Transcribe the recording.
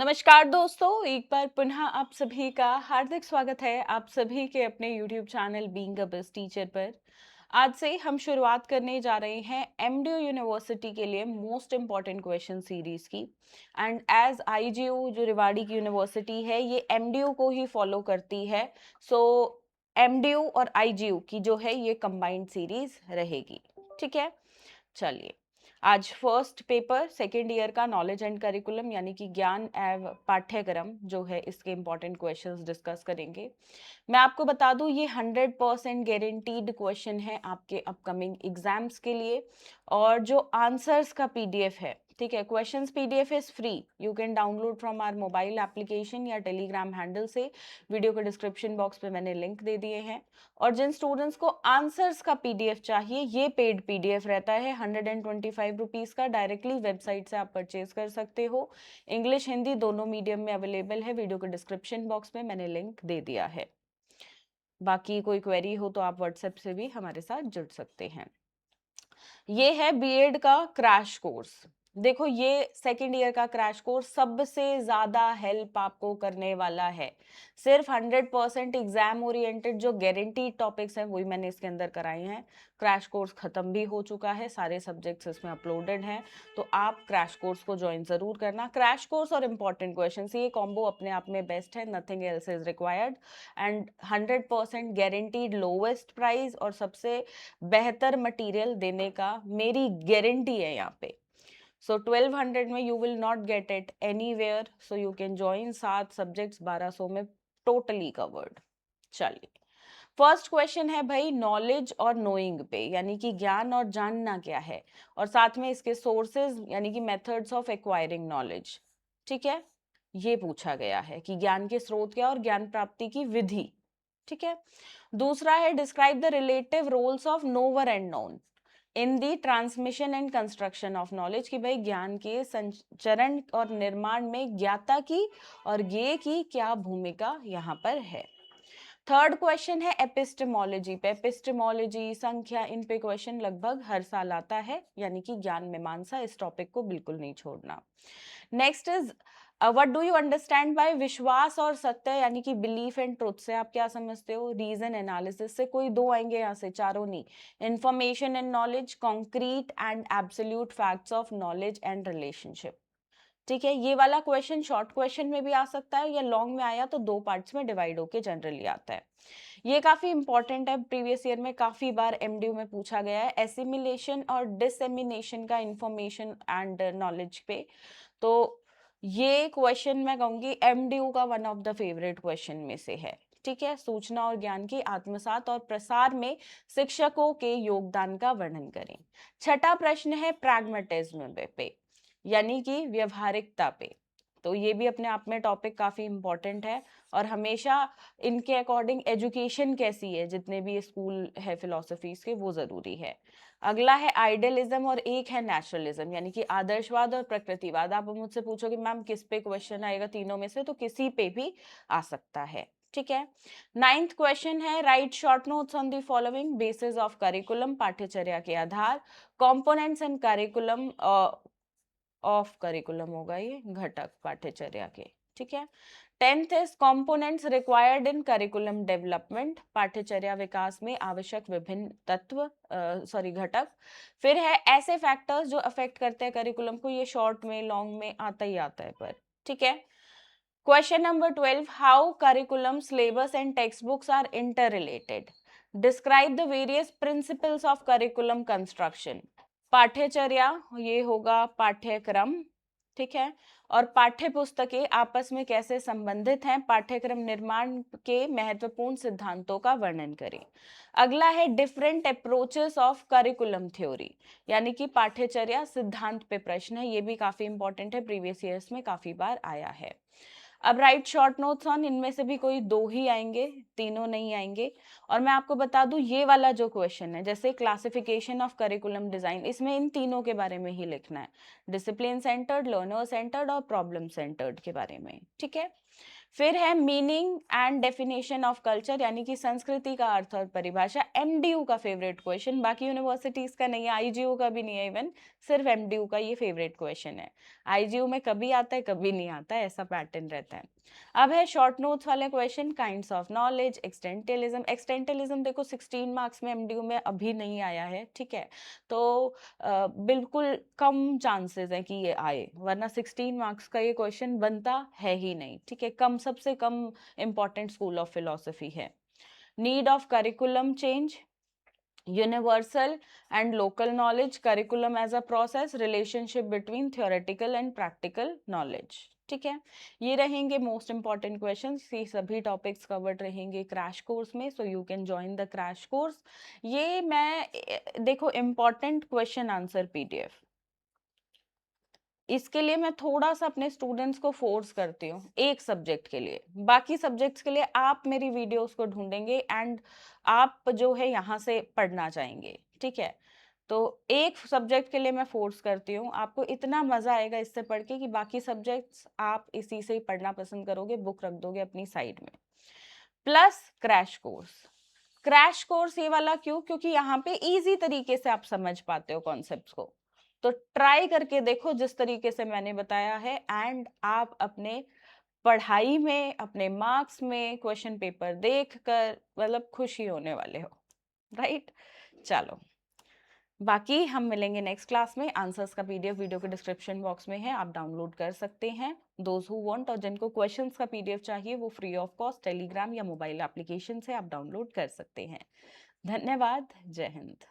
नमस्कार दोस्तों, एक बार पुनः आप सभी का हार्दिक स्वागत है आप सभी के अपने YouTube channel being a best teacher पर। आज से हम शुरुआत करने जा रहे हैं एमडीयू यूनिवर्सिटी के लिए मोस्ट इम्पॉर्टेंट क्वेश्चन सीरीज की। एंड एज आईजीयू जो रेवाड़ी की यूनिवर्सिटी है ये एमडीयू को ही फॉलो करती है। सो एमडीयू और आईजीयू की जो है ये कंबाइंड सीरीज रहेगी। ठीक है, चलिए आज फर्स्ट पेपर सेकेंड ईयर का नॉलेज एंड करिकुलम यानी कि ज्ञान एवं पाठ्यक्रम जो है इसके इंपॉर्टेंट क्वेश्चंस डिस्कस करेंगे। मैं आपको बता दूं ये 100% गारंटीड क्वेश्चन है आपके अपकमिंग एग्जाम्स के लिए। और जो आंसर्स का पीडीएफ है, ठीक है, questions PDF is free, you can download from our mobile application या टेलीग्राम हैंडल से। वीडियो के डिस्क्रिप्शन बॉक्स पे मैंने लिंक दे दिए हैं। और जिन स्टूडेंट्स को आंसर्स का पीडीएफ चाहिए ये पेड पीडीएफ रहता है 125 रुपीज का, डायरेक्टली वेबसाइट से आप परचेज कर सकते हो। इंग्लिश हिंदी दोनों मीडियम में अवेलेबल है, वीडियो के डिस्क्रिप्शन बॉक्स में मैंने लिंक दे दिया है। बाकी कोई क्वेरी हो तो आप व्हाट्सएप से भी हमारे साथ जुड़ सकते हैं। ये है बीएड का क्रैश कोर्स। देखो ये सेकेंड ईयर का क्रैश कोर्स सबसे ज्यादा हेल्प आपको करने वाला है। सिर्फ 100% एग्जाम ओरिएंटेड जो गारंटीड टॉपिक्स हैं वही मैंने इसके अंदर कराए हैं। क्रैश कोर्स खत्म भी हो चुका है, सारे सब्जेक्ट्स इसमें अपलोडेड हैं। तो आप क्रैश कोर्स को ज्वाइन जरूर करना। क्रैश कोर्स और इंपॉर्टेंट क्वेश्चन ये कॉम्बो अपने आप में बेस्ट है, nothing else is required. And 100% guaranteed lowest price और सबसे बेहतर मटेरियल देने का मेरी गारंटी है यहाँ पे। सो 1200 में you will not get it anywhere, so you can join 7 subjects 1200 में टोटली कवर्ड। चलिए फर्स्ट क्वेश्चन है भाई नॉलेज और नोइंग पे, यानी कि ज्ञान और जानना क्या है, और साथ में इसके सोर्सेज यानी कि मेथड्स ऑफ एक्वायरिंग नॉलेज। ठीक है, ये पूछा गया है कि ज्ञान के स्रोत क्या और ज्ञान प्राप्ति की विधि। ठीक है, दूसरा है describe the relative roles of knower and known in the transmission and construction of knowledge, कि भाई ज्ञान के संचरण और निर्माण में ज्ञाता की और ज्ञेय की क्या भूमिका यहाँ पर है। थर्ड क्वेश्चन है एपिस्टेमोलॉजी पे। एपिस्टेमोलॉजी संख्या इन पे क्वेश्चन लगभग हर साल आता है, यानी कि ज्ञान मीमांसा, इस टॉपिक को बिल्कुल नहीं छोड़ना। Next is what do you understand by विश्वास और सत्य, यानी कि बिलीफ एंड ट्रुथ से आप क्या समझते हो। रीजन एनालिसिस से कोई दो आएंगे, यहाँ से चारों नहीं। Information and knowledge, concrete and absolute facts of knowledge and relationship. ठीक है, ये वाला क्वेश्चन शॉर्ट क्वेश्चन में भी आ सकता है या लॉन्ग में आया तो दो पार्ट्स में डिवाइड होके जनरली आता है। ये काफी इंपॉर्टेंट है, प्रीवियस ईयर में काफी बार एमडीयू में पूछा गया है, एसिमिलेशन और डिसएमिनेशन का इंफॉर्मेशन एंड नॉलेज पे। तो ये क्वेश्चन मैं कहूंगी एमडीयू का one of the favourite question में से है। ठीक है, सूचना और ज्ञान की आत्मसात और प्रसार में शिक्षकों के योगदान का वर्णन करें। छठा प्रश्न है प्रैग्मेटिज्म पे, यानी कि व्यवहारिकता पे। तो ये भी अपने आप में टॉपिक काफी इंपॉर्टेंट है, और हमेशा इनके अकॉर्डिंग एजुकेशन कैसी है, जितने भी स्कूल है फिलोसफीज के, वो जरूरी है। अगला है आइडियलिज्म और एक है नेचुरलिज्म, यानी कि आदर्शवाद और प्रकृतिवाद। आप मुझसे पूछोगे मैम किस पे क्वेश्चन आएगा तीनों में से, तो किसी पे भी आ सकता है। ठीक है, नाइन्थ क्वेश्चन है write short notes on the following basis of curriculum, पाठ्यचर्या के आधार। Components and curriculum of curriculum होगा ये, घटक पाठ्यचर्या के। ठीक है, tenth is components required in curriculum development, पाठ्यचर्या विकास में आवश्यक विभिन्न तत्व घटक। फिर है ऐसे फैक्टर्स जो अफेक्ट करते हैं करिकुलम को, ये शॉर्ट में लॉन्ग में आता ही आता है पर। ठीक है, question number 12 how curriculum syllabus and textbooks are interrelated. Describe the various principles of curriculum construction. पाठ्यचर्या ये होगा पाठ्यक्रम, ठीक है, और पाठ्य पुस्तकें आपस में कैसे संबंधित हैं, पाठ्यक्रम निर्माण के महत्वपूर्ण सिद्धांतों का वर्णन करें। अगला है different approaches of curriculum theory, यानी कि पाठ्यचर्या सिद्धांत पे प्रश्न है, ये भी काफी इंपॉर्टेंट है, प्रीवियस ईयर्स में काफी बार आया है। अब राइट शॉर्ट नोट्स ऑन, इनमें से भी कोई 2 ही आएँगे, तीनों नहीं आएँगे। और मैं आपको बता दूँ ये वाला जो क्वेश्चन है, जैसे क्लासिफिकेशन ऑफ करिकुलम डिज़ाइन, इसमें इन तीनों के बारे में ही लिखना है। डिसिप्लिन सेंटर्ड, लर्नर सेंटर्ड और प्रॉब्लम सेंटर्ड के बारे में, ठीक है? फिर है meaning and definition of culture, यानी कि संस्कृति का अर्थ और परिभाषा, एमडीयू का फेवरेट क्वेश्चन, बाकी यूनिवर्सिटीज का नहीं है, आईजीयू का भी नहीं है इवन, सिर्फ एमडीयू का ये फेवरेट क्वेश्चन है। आईजीयू में कभी आता है कभी नहीं आता है, ऐसा पैटर्न रहता है। अब है शॉर्ट नोट्स वाले क्वेश्चन, काइंड्स ऑफ नॉलेज, एक्सटेंटिलिज्म। एक्सटेंटिलिज्म देखो 16 मार्क्स में एमडीयू में अभी नहीं आया है, ठीक है? तो बिल्कुल कम चांसेस है कि ये आए, वरना 16 मार्क्स का ये क्वेश्चन बनता है ही नहीं, ठीक है? कम, सबसे कम इम्पॉर्टेंट स्कूल ऑफ फिलोसफी है। Need of curriculum change, universal and local knowledge, curriculum as a process, relationship between theoretical and practical knowledge, ठीक है? ये रहेंगे मोस्ट इंपॉर्टेंट क्वेश्चंस, ये सभी टॉपिक्स कवर्ड रहेंगे क्रैश कोर्स में, so you can join the crash course. ये मैं देखो इम्पॉर्टेंट क्वेश्चन आंसर पीडीएफ, इसके लिए मैं थोड़ा-सा अपने स्टूडेंट्स को फ़ोर्स करती हूँ, एक सब्जेक्ट के लिए। बाकी सब्जेक्ट्स के लिए आप मेरी वीडियोज़ को ढूँढेंगे एंड आप जो है यहाँ से पढ़ना चाहेंगे, ठीक है? तो एक सब्जेक्ट के लिए मैं फ़ोर्स करती हूँ, आपको इतना मज़ा आएगा इससे पढ़ के कि बाकी सब्जेक्ट्स आप इसी से ही पढ़ना पसंद करोगे, बुक रख दोगे अपनी साइड में। Plus crash course. Crash course ये वाला क्यों? क्योंकि यहाँ पे ईज़ी तरीके से आप समझ पाते हो कॉन्सेप्ट्स को। तो ट्राई करके देखो जिस तरीके से मैंने बताया है एंड आप अपने पढ़ाई में, अपने मार्क्स में क्वेश्चन पेपर देखकर मतलब खुश ही होने वाले हो, राइट? चलो, बाकी हम मिलेंगे नेक्स्ट क्लास में। आंसर्स का पीडीएफ वीडियो के डिस्क्रिप्शन बॉक्स में है, आप डाउनलोड कर सकते हैं। दोज हु वांट, और जिनको क्वेश्चंस का पीडीएफ चाहिए वो फ्री ऑफ कॉस्ट टेलीग्राम या मोबाइल एप्लीकेशन से आप डाउनलोड कर सकते हैं। धन्यवाद। जय हिंद।